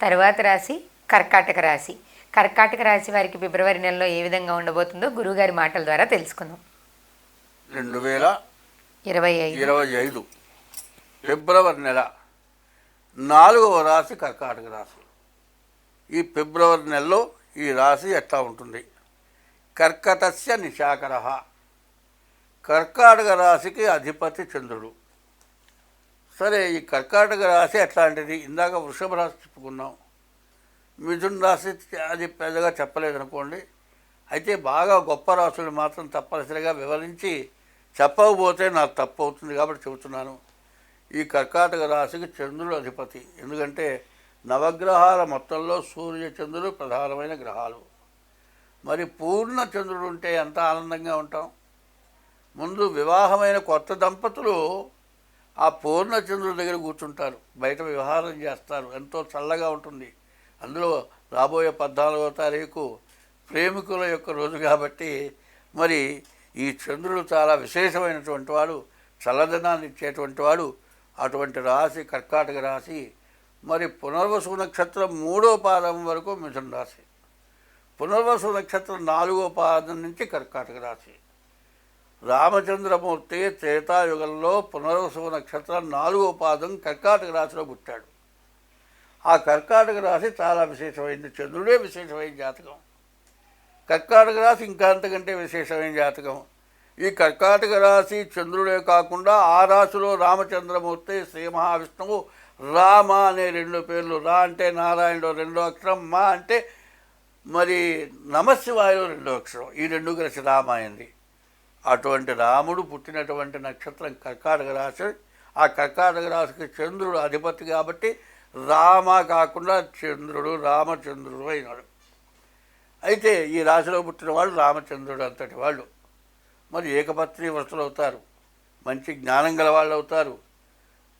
తరువాత రాశి కర్కాటక రాశి. కర్కాటక రాశి వారికి ఫిబ్రవరి నెలలో ఏ విధంగా ఉండబోతుందో గురువుగారి మాటల ద్వారా తెలుసుకుందాం. 2025 ఫిబ్రవరి నెల 4వ రాశి కర్కాటక రాశి. ఈ ఫిబ్రవరి నెలలో ఈ రాశి ఎట్లా ఉంటుంది? కర్కటస్య నిశాకర. కర్కాటక రాశికి అధిపతి చంద్రుడు. సరే, ఈ కర్కాటక రాశి ఎట్లాంటిది? ఇందాక వృషభ రాశి చెప్పుకున్నాం, మిథున రాశి అది పెద్దగా చెప్పలేదనుకోండి. అయితే బాగా గొప్ప రాశులు మాత్రం తప్పనిసరిగా వివరించి చెప్పకపోతే నాకు తప్పు అవుతుంది కాబట్టి చెబుతున్నాను. ఈ కర్కాటక రాశికి చంద్రుడు అధిపతి. ఎందుకంటే నవగ్రహాల మొత్తంలో సూర్య చంద్రుడు ప్రధానమైన గ్రహాలు. మరి పూర్ణ చంద్రుడు ఉంటే ఎంత ఆనందంగా ఉంటాం. ముందు వివాహమైన కొత్త దంపతులు ఆ పూర్ణ చంద్రుడి దగ్గర కూర్చుంటారు, బయట వివాహం చేస్తారు, ఎంతో చల్లగా ఉంటుంది. అందులో రాబోయే 14వ తారీఖు ప్రేమికుల యొక్క రోజు కాబట్టి మరి ఈ చంద్రుడు చాలా విశేషమైనటువంటి వాడు, చల్లదనాన్ని ఇచ్చేటువంటి వాడు. అటువంటి రాశి కర్కాటక రాశి. మరి పునర్వసు నక్షత్రం 3వ పాదం వరకు మిథున రాశి, పునర్వసు నక్షత్రం 4వ పాదం నుంచి కర్కాటక రాశి. రామచంద్రమూర్తి త్రేతాయుగంలో పునర్వసు నక్షత్రం 4వ పాదం కర్కాటక రాశిలో పుట్టాడు. ఆ కర్కాటక రాశి చాలా విశేషమైంది. చంద్రుడే విశేషమైన జాతకం. కర్కాటక రాశి ఇంకా అంతకంటే విశేషమైన జాతకం. ఈ కర్కాటక రాశి చంద్రుడే కాకుండా ఆ రాశిలో రామచంద్రమూర్తి, శ్రీ మహావిష్ణువు, రామ అనే 2 పేర్లు. రా అంటే నారాయణలో 2వ అక్షరం, మా అంటే మరి నమశివాయలో 2వ అక్షరం. ఈ 2 కలిసి రామ అయింది. అటువంటి రాముడు పుట్టినటువంటి నక్షత్రం కర్కాటక రాశి. ఆ కర్కాటక రాశికి చంద్రుడు అధిపతి కాబట్టి రామ కాకుండా చంద్రుడు రామచంద్రుడు అయినాడు. అయితే ఈ రాశిలో పుట్టిన వాళ్ళు రామచంద్రుడు అంతటి వాళ్ళు. మరి ఏకపత్ని వ్రతులు అవుతారు, మంచి జ్ఞానం గల వాళ్ళు అవుతారు.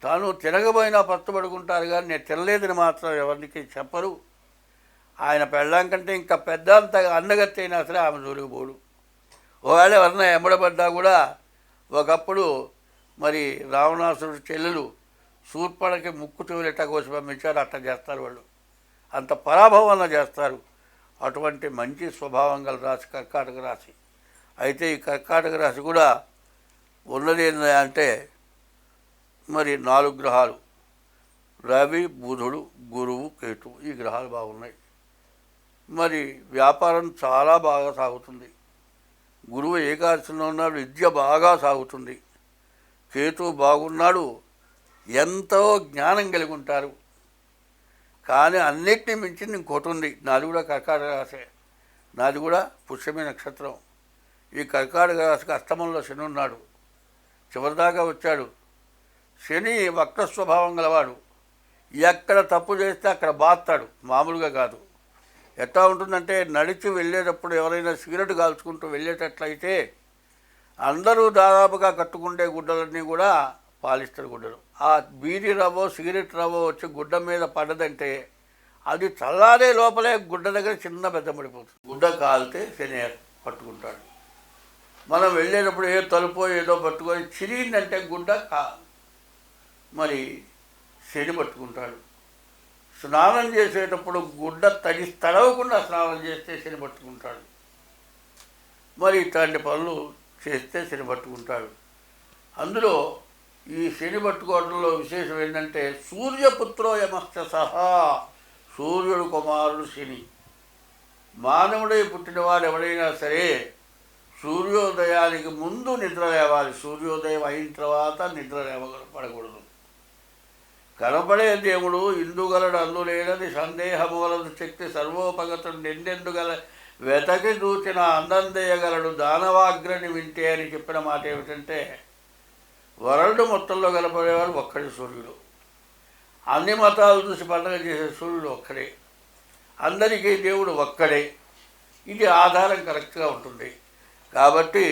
తాను తిరగబోయినా పట్టుబడుకుంటారు, కానీ నేను తినలేదని మాత్రం ఎవరికి చెప్పరు. ఆయన పెళ్ళాం కంటే ఇంకా పెద్ద అంత అన్నగత్తి అయినా సరే ఆమె జోలికి పోడు. ఒకవేళ ఎవరన్నా ఎమ్మడబడ్డా కూడా, ఒకప్పుడు మరి రావణాసురుడు చెల్లెలు శూర్పణకి ముక్కు చెవులెట్ట కోసి పంపించారు, అట్లా చేస్తారు వాళ్ళు. అంత పరాభవన చేస్తారు. అటువంటి మంచి స్వభావం గల రాశి కర్కాటక రాశి. అయితే ఈ కర్కాటక రాశి కూడా ఉన్నది అంటే మరి 4 గ్రహాలు, రవి, బుధుడు, గురువు, కేతువు. ఈ గ్రహాలు బాగున్నాయి. మరి వ్యాపారం చాలా బాగా సాగుతుంది. గురువు ఏకాదశిలో ఉన్నాడు, విద్య బాగా సాగుతుంది. కేతువు బాగున్నాడు, ఎంతో జ్ఞానం కలిగి ఉంటారు. కానీ అన్నిటినీ మించి ఇంకోటి ఉంది. నాది కూడా కర్కాటక రాశి, నాది కూడా పుష్యమి నక్షత్రం. ఈ కర్కాటక రాశికి అష్టమంలో శని ఉన్నాడు, చివరిదాకా వచ్చాడు. శని వక్ర స్వభావం గలవాడు. ఎక్కడ తప్పు చేస్తే అక్కడ బాస్తాడు, మామూలుగా కాదు. ఎట్లా ఉంటుందంటే, నడిచి వెళ్ళేటప్పుడు ఎవరైనా సిగరెట్ కాల్చుకుంటూ వెళ్ళేటట్లయితే అందరూ దాదాపుగా కట్టుకుంటే గుడ్డలన్నీ కూడా పాలిస్తారు గుడ్డలు. ఆ బీడి రవ్వ, సిగరెట్ రవ్వ వచ్చి గుడ్డ మీద పడ్డదంటే అది చల్లారే లోపలే గుడ్డ దగ్గర చిన్న బెద్ద పడిపోతుంది. గుడ్డ కాలితే శని పట్టుకుంటాడు. మనం వెళ్ళేటప్పుడు ఏ తలుపో ఏదో పట్టుకొని చిరిగిందంటే గుడ్డ మరి శని పట్టుకుంటాడు. స్నానం చేసేటప్పుడు గుడ్డ తడవకుండా స్నానం చేస్తే శని పట్టుకుంటాడు. మరి ఇట్లాంటి పనులు చేస్తే శని పట్టుకుంటాడు. అందులో ఈ శని పట్టుకోవడంలో విశేషం ఏంటంటే, సూర్యపుత్రో యమశ్చ సహా, సూర్యుడు కుమారుడు శని. మానవుడై పుట్టినవాడు ఎవడైనా సరే సూర్యోదయానికి ముందు నిద్ర లేవాలి. సూర్యోదయం అయిన తర్వాత నిద్ర పడకూడదు. కనపడే దేవుడు ఇందుగలడు అందులేనది సందేహమూలదు శక్తి సర్వోపగతుడు నిండెందుగల వెతకి చూచిన అందందేయగలడు దానవాగ్రని వింటే అని చెప్పిన మాట ఏమిటంటే, వరల్డ్ మొత్తంలో కనపడేవాడు ఒక్కడే సూర్యుడు. అన్ని మతాలు చూసి పండుగ చేసే సూర్యుడు ఒక్కడే. అందరికీ దేవుడు ఒక్కడే. ఇది ఆధారం కరెక్ట్గా ఉంటుంది. కాబట్టి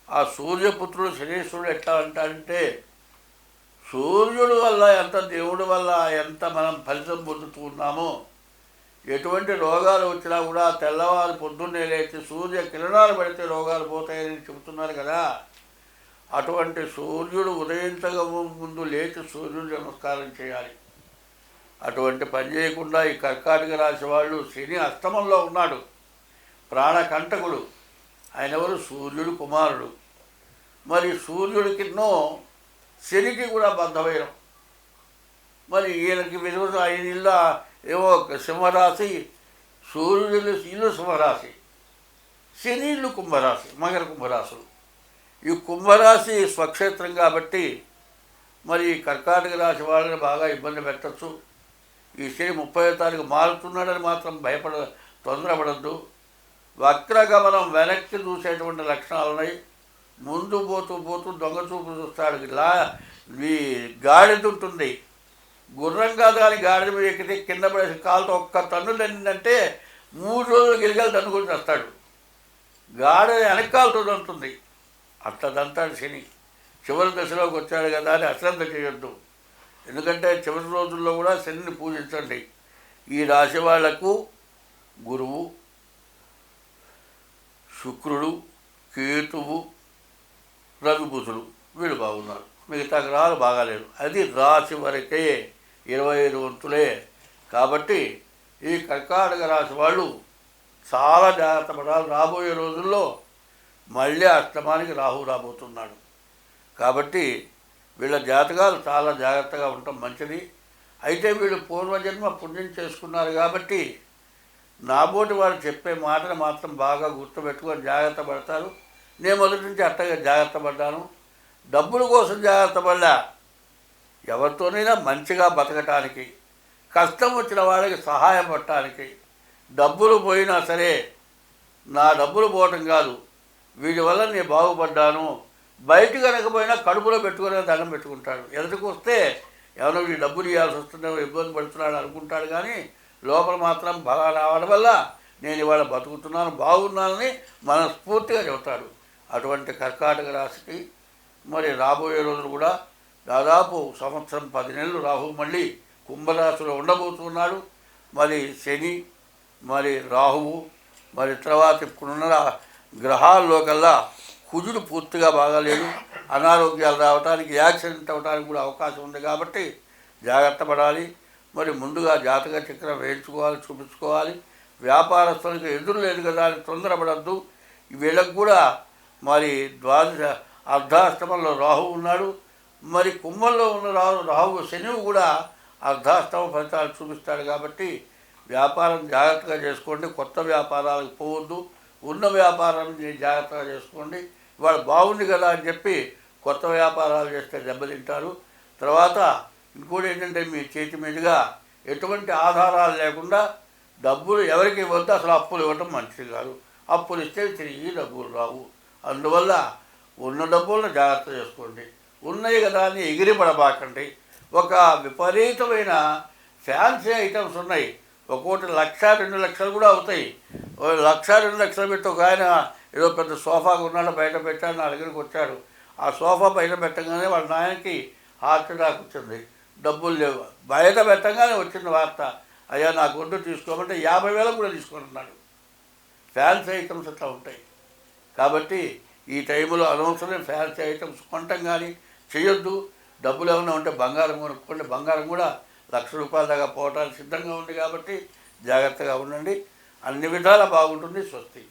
ఆ సూర్యపుత్రుడు శనీశ్వరుడు ఎట్లా అంటాడంటే, సూర్యుడు వల్ల ఎంత, దేవుడి వల్ల ఎంత మనం ఫలితం పొందుతూ ఉన్నామో, ఎటువంటి రోగాలు వచ్చినా కూడా తెల్లవారు పొద్దున్నే లేచి సూర్య కిరణాలు పడితే రోగాలు పోతాయని చెబుతున్నారు కదా. అటువంటి సూర్యుడు ఉదయించక ముందు లేచి సూర్యుడు నమస్కారం చేయాలి. అటువంటి పని చేయకుండా ఈ కర్కాటక రాశి వాళ్ళు శని అష్టమంలో ఉన్నాడు, ప్రాణకంటకుడు. ఆయన ఎవరు? సూర్యుడు కుమారుడు. మరి సూర్యుడికిన్నో శనికి కూడా బద్ధవైరం. మరి ఈయనకి విలువ ఆయన ఇల్లు ఏమో సింహరాశి, సూర్యుడు ఇల్లు సింహరాశి, శని ఇల్లు కుంభరాశి, మకర కుంభరాశులు. ఈ కుంభరాశి స్వక్షేత్రం కాబట్టి మరి కర్కాటక రాశి వాళ్ళని బాగా ఇబ్బంది పెట్టచ్చు. ఈ శని 30వ తారీఖు మారుతున్నాడని మాత్రం తొందరపడద్దు. వక్రగమనం వెనక్కి చూసేటువంటి లక్షణాలు ఉన్నాయి. ముందు పోతూ పోతూ దొంగ చూపు చూస్తాడు. ఈ గాడిద ఉంటుంది, గుర్రం కాదు కానీ గాడిద మీద ఎక్కితే కింద పడేసి కాలుతో ఒక్క తన్ను తన్నిందంటే 3 రోజులు గిరిగాలు తన్నుకొని వస్తాడు. గాడిద వెనకాలతో దంతుంది, అట్లా దంతాడు శని. చివరి దశలోకి వచ్చాడు కదా అని అశ్రద్ధ చేయొద్దు. ఎందుకంటే చివరి రోజుల్లో కూడా శనిని పూజించండి. ఈ రాశి వాళ్లకు గురువు, శుక్రుడు, కేతువు, రవి, బుధుడు వీళ్ళు బాగున్నారు. మిగతా గ్రహాలు బాగాలేరు. అది రాశి వరకే, 25 వంతులే. కాబట్టి ఈ కర్కాటక రాశి వాళ్ళు చాలా జాగ్రత్త పడాలి. రాబోయే రోజుల్లో మళ్ళీ అష్టమానికి రాహు రాబోతున్నాడు. కాబట్టి వీళ్ళ జాతకాలు చాలా జాగ్రత్తగా ఉండటం మంచిది. అయితే వీళ్ళు పూర్వజన్మ పుణ్యం చేసుకున్నారు కాబట్టి నాబోటి వారు చెప్పే మాటలు మాత్రం బాగా గుర్తుపెట్టుకొని జాగ్రత్త పడతారు. నేను మొదటి నుంచి అట్టగా జాగ్రత్త పడ్డాను. డబ్బుల కోసం జాగ్రత్త పడ్డా, ఎవరితోనైనా మంచిగా బతకటానికి, కష్టం వచ్చిన వాళ్ళకి సహాయం పడటానికి. డబ్బులు పోయినా సరే నా డబ్బులు పోవటం కాదు, వీడి వల్ల నేను బాగుపడ్డాను. బయటికి అనకపోయినా కడుపులో పెట్టుకునే దండం పెట్టుకుంటాడు. ఎదుటికి వస్తే ఎవరో వీడి డబ్బులు ఇవ్వాల్సి వస్తుందో ఇబ్బంది పడుతున్నాడు అనుకుంటాడు. కానీ లోపల మాత్రం బాగా రావడం వల్ల నేను ఇవాళ బతుకుతున్నాను, బాగున్నానని మనస్ఫూర్తిగా చెబుతాడు. అటువంటి కర్కాటక రాశికి మరి రాబోయే రోజులు కూడా దాదాపు సంవత్సరం 10 నెలలు రాహు మళ్ళీ కుంభరాశిలో ఉండబోతున్నాడు. మరి శని, మరి రాహువు, మరి తర్వాత ఇప్పుడున్న గ్రహాల్లో కల్లా కుజుడు పూర్తిగా బాగాలేడు. అనారోగ్యాలు రావడానికి, యాక్సిడెంట్ అవ్వడానికి కూడా అవకాశం ఉంది. కాబట్టి జాగ్రత్త పడాలి. మరి ముందుగా జాతక చక్రం వేయించుకోవాలి, చూపించుకోవాలి. వ్యాపారస్తులకు ఎదురు లేదు కదా అని తొందరపడద్దు. వీళ్ళకు కూడా మరి అర్ధాష్టమంలో రాహు ఉన్నాడు. మరి కుంభంలో ఉన్న రాహు శనివు కూడా అర్ధాష్టమ ఫలితాలు చూపిస్తాడు. కాబట్టి వ్యాపారం జాగ్రత్తగా చేసుకోండి. కొత్త వ్యాపారాలకు పోవద్దు. ఉన్న వ్యాపారం జాగ్రత్తగా చేసుకోండి. వాళ్ళు బాగుంది కదా అని చెప్పి కొత్త వ్యాపారాలు చేస్తే దెబ్బతింటారు. తర్వాత ఇంకోటి ఏంటంటే మీ చేతి మీదుగా ఎటువంటి ఆధారాలు లేకుండా డబ్బులు ఎవరికి ఇవ్వద్దు. అసలు అప్పులు ఇవ్వటం మంచిది కాదు. అప్పులు ఇస్తే తిరిగి డబ్బులు రావు. అందువల్ల ఉన్న డబ్బులను జాగ్రత్త చేసుకోండి. ఉన్నాయి కదా అని ఎగిరిపడబాకండి. ఒక విపరీతమైన ఫ్యాన్సీ ఐటమ్స్ ఉన్నాయి. ఒక్కోటి 1,00,000, 2,00,000 కూడా అవుతాయి. 1,00,000, 2,00,000 పెట్టి ఒక ఆయన ఏదో పెద్ద సోఫా కొన్నాడు, బయట పెట్టాడు, నా దగ్గరికి వచ్చాడు. ఆ సోఫా బయట పెట్టగానే వాళ్ళ నాయనకి హార్ట్ అటాక్ వచ్చింది. డబ్బులు లేవు. బయట పెట్టగానే వచ్చిన వార్త, అయ్యా నా గుడ్డు తీసుకోమంటే 50,000 కూడా తీసుకుంటున్నాడు. ఫ్యాన్సీ ఐటమ్స్ అట్లా ఉంటాయి. కాబట్టి ఈ టైంలో అనవసరం ఫ్యాన్సీ ఐటమ్స్ కొనటం కానీ చేయొద్దు. డబ్బులు ఏమైనా ఉంటే బంగారం కొనుక్కోండి. బంగారం కూడా ₹1,00,000 దాకా పోవటానికి సిద్ధంగా ఉంది. కాబట్టి జాగ్రత్తగా ఉండండి. అన్ని విధాలా బాగుంటుంది. స్వస్తి.